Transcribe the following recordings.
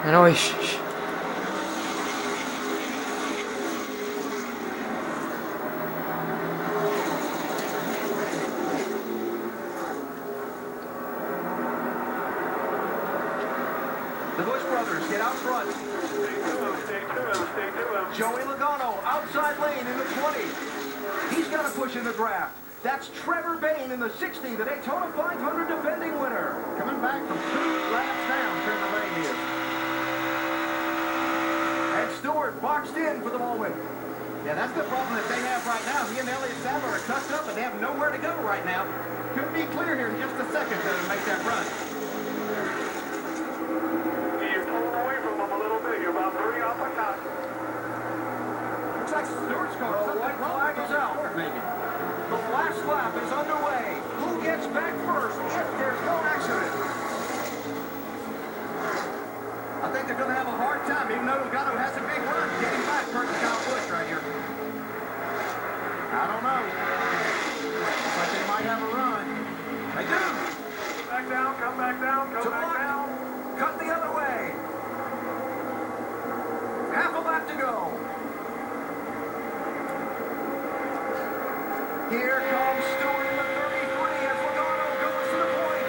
I know he The Bush brothers get out front. Joey Logano, outside lane in the 20. He's got to push in the draft. That's Trevor Bayne in the 60, the Daytona 500 defending winner. Coming back from 2 laps down, Trevor Bayne is. And Stewart boxed in for the moment. Yeah, that's the problem that they have right now. He and Elliott Sadler are tucked up, and they have nowhere to go right now. Could be clear here in just a second to make that run. You're pulling away from them a little bit. You're about 3 off the top. Looks like Stewart's car. The white flag is out. Maybe. The last lap is underway. Who gets back first if there's no accident? I think they're going to have a hard time, even though Logano has a big run, getting back versus Kyle Busch right here. I don't know. Looks like they might have a run. They do. Back down, come back down, come back down. Cut the other way. Half a lap to go. Here comes Stewart in the 33 as Logano goes to the point.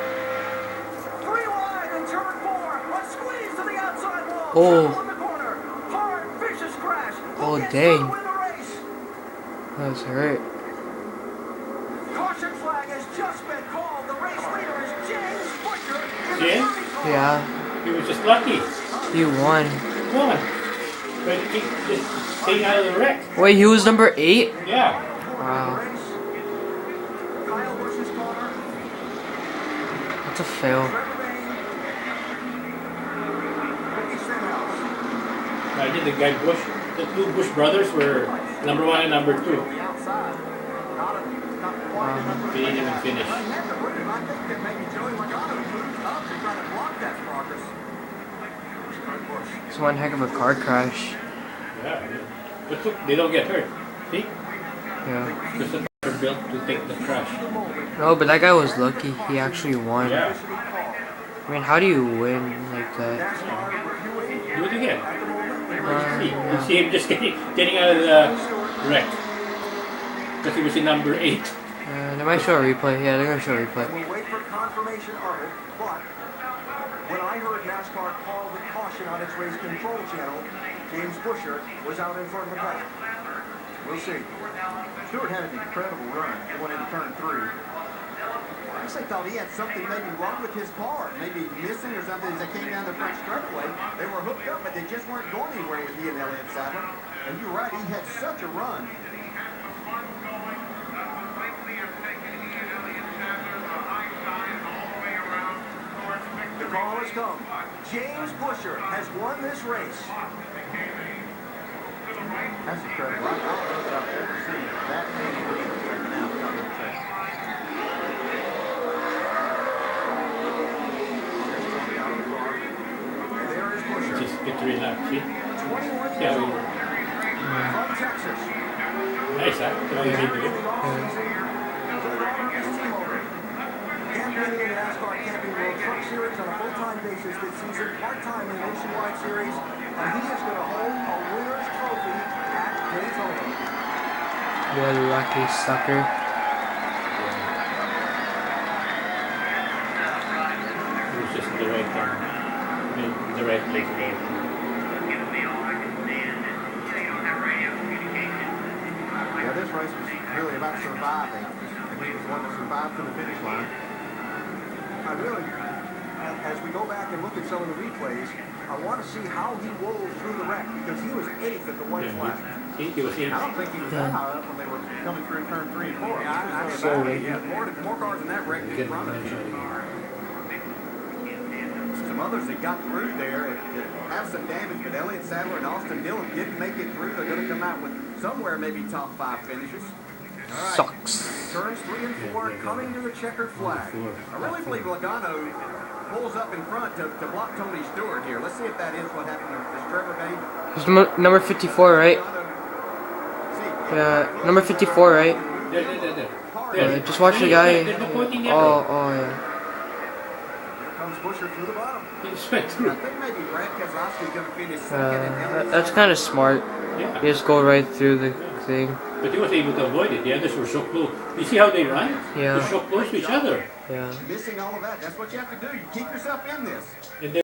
3 wide in turn 4. A squeeze to the outside wall. Oh. Trouble in the corner. Hard, vicious crash. Oh, Who gets dang. to win the race? that was hurt. Caution flag has just been called. The race leader is James Butcher in the James? 34. Yeah, He was just lucky. he won. One. But he just staying out of the wreck. Wait, he was number 8? Yeah. Wow, Kyle Busch's corner. that's a fail. Trevor Bayne. Ricky Stenhouse. I did the guy Bush. The 2 Bush brothers were number 1 and number 2. The outside. Not quite enough. They didn't even finish. I had to put him. I think that maybe Joey Logano moved up to try to block that progress. Busch. It's one heck of a car crash. Yeah. But look, they don't get hurt. See? Yeah. Because the are built to take the crash. No, but that guy was lucky. He actually won. Yeah. I mean, how do you win like that? Do it again. You see him just getting out of the wreck. Because he was in number 8. They might show a replay. Yeah, they're gonna show a replay. We'll wait for confirmation of it, but when I heard NASCAR call the caution on its race control channel, James Butcher was out in front of the pack. We'll see. Stewart had an incredible run. He went into turn 3. I actually thought he had something maybe wrong with his car, maybe missing or something as they came down the front straightaway. They were hooked up, but they just weren't going anywhere with he and Elliott Sadler. And you're right, he had such a run. The call has come. James Butcher has won this race. That's incredible. I don't know that I've ever seen that many Bushers taken out. And there is Butcher. Just victory lap. See? 21 years Yeah. old. From Texas. Nice, huh? That's what he did. Campaigning in the NASCAR Camping World Truck Series on a full-time basis this season, part-time in the Nationwide Series, and he is going to hold a winner's trophy at Daytona. You lucky sucker. He was just in the right time. In the right place. Yeah, this race was really about surviving. And he was the one that survived to the finish line. I really, as we go back and look at some of the replays, I want to see how he rolled through the wreck, because he was 8th at the white flag. He was in. I don't think he was that high up when they were coming through turn 3 and 4. Yeah, more cars in that wreck than front of him. Some others that got through there have some damage, but Elliott Sadler and Austin Dillon didn't make it through. They're going to come out with somewhere maybe top 5 finishes. Right. Sucks. Turns 3 and 4 coming to the checkered flag. I really believe Logano pulls up in front to block Tony Stewart here. Let's see if that is what happened to Trevor Bayne. He's number 54, right? Yeah, number 54, right? There. Just watch the guy. There's the pointing arrow. Oh, yeah. comes Busher through the bottom. He just went I through. think maybe Brad Keselowski's going to finish second. And That's kind of smart. Yeah. You just go right through the thing. But he was able to avoid it. The others were so close. You see how they run? Yeah. They're so close to each other. Yeah. missing all of that. That's what you have to do. You keep yourself in this. And